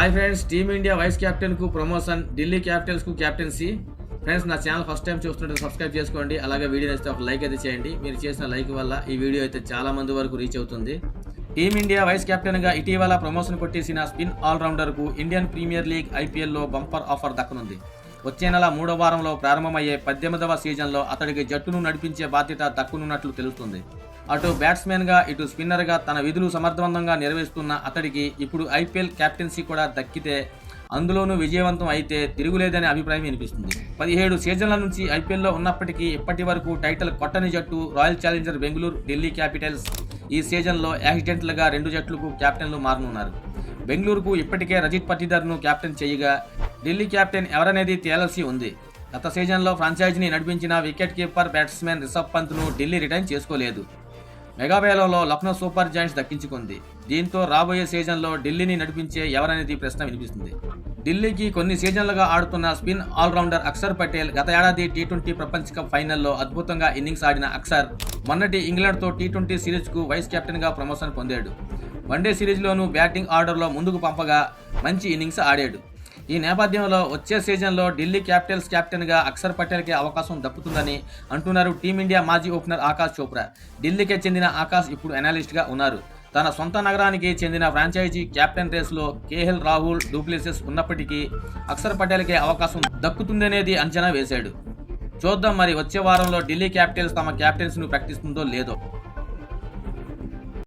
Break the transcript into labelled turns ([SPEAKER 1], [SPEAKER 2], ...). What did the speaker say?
[SPEAKER 1] Hi friends, team India vice కెప్టెన్కు promotion, Delhi క్యాపిటల్స్కు captaincy. Friends, నా ఛానల్ ఫస్ట్ టైం చూస్తుంటే సబ్స్క్రైబ్ చేసుకోండి. అలాగే వీడియో నచ్చితే ఒక లైక్ అయితే చేయండి. మీరు చేసిన లైక్ వల్ల ఈ వీడియో అయితే చాలా మంది వరకు రీచ్ అవుతుంది. టీమిండియా వైస్ కెప్టెన్గా ఇటీవల ప్రమోషన్ కొట్టేసిన స్పిన్ ఆల్రౌండర్కు ఇండియన్ ప్రీమియర్ లీగ్ ఐపీఎల్లో బంపర్ ఆఫర్ దక్కనుంది. వచ్చే నెల 3వ వారంలో ప్రారంభమయ్యే 18వ సీజన్లో అతడికి జట్టును నడిపించే బాధ్యత దక్కనున్నట్లు తెలుస్తుంది. అటు బ్యాట్స్మెన్గా ఇటు స్పిన్నర్గా తన విధులు సమర్థవంతంగా నిర్వహిస్తున్న అతడికి ఇప్పుడు ఐపీఎల్ క్యాప్టెన్సీ కూడా దక్కితే, అందులోనూ విజయవంతం అయితే తిరుగులేదనే అభిప్రాయం వినిపిస్తుంది. 17 సీజన్ల నుంచి ఐపీఎల్లో ఉన్నప్పటికీ ఇప్పటి వరకు టైటిల్ కొట్టని జట్టు royal challenger Bengaluru, Delhi Capitals. ఈ సీజన్లో యాక్సిడెంట్లుగా 2 జట్లకు కెప్టెన్లు మారనున్నారు. బెంగళూరుకు ఇప్పటికే రజిత్ పటిదార్ను కెప్టెన్ చేయగా, ఢిల్లీ కెప్టెన్ ఎవరనేది తేలాల్సి ఉంది. గత సీజన్లో ఫ్రాంచైజీని నడిపించిన వికెట్ కీపర్ బ్యాట్స్మెన్ రిషబ్ పంత్ను ఢిల్లీ రిటైన్ చేసుకోలేదు. మెగావేలలో లక్నో సూపర్ జైంట్స్ దక్కించుకుంది. దీంతో రాబోయే సీజన్లో ఢిల్లీని నడిపించే ఎవరనేది ప్రశ్న వినిపిస్తుంది. ఢిల్లీకి కొన్ని సీజన్లుగా ఆడుతున్న స్పిన్ ఆల్రౌండర్ అక్షర్ పటేల్ గత ఏడాది టీ20 ప్రపంచ కప్ ఫైనల్లో అద్భుతంగా ఇన్నింగ్స్ ఆడిన అక్షర్ మొన్నటి ఇంగ్లాండ్తో టీ20 సిరీస్కు వైస్ కెప్టెన్గా ప్రమోషన్ పొందాడు. వన్డే సిరీస్లోనూ బ్యాటింగ్ ఆర్డర్లో ముందుకు పంపగా మంచి ఇన్నింగ్స్ ఆడాడు. ఈ నేపథ్యంలో వచ్చే సీజన్లో ఢిల్లీ క్యాపిటల్స్ కెప్టెన్గా అక్షర్ పటేల్కి అవకాశం దక్కుతుందని అంటున్నారు టీమిండియా మాజీ ఓపెనర్ ఆకాష్ చోప్రా. ఢిల్లీకి చెందిన ఆకాష్ ఇప్పుడు అనలిస్ట్గా ఉన్నారు. తన సొంత నగరానికి చెందిన ఫ్రాంచైజీ కెప్టెన్ రేస్లో కేఎల్ రాహుల్, డూప్లెసిస్ ఉన్నప్పటికీ అక్షర్ పటేల్కే అవకాశం దక్కుతుందనేది అంచనా వేశాడు. చూద్దాం మరి వచ్చే వారంలో ఢిల్లీ క్యాపిటల్స్ తమ కెప్టెన్స్ను ప్రకటిస్తుందో లేదో.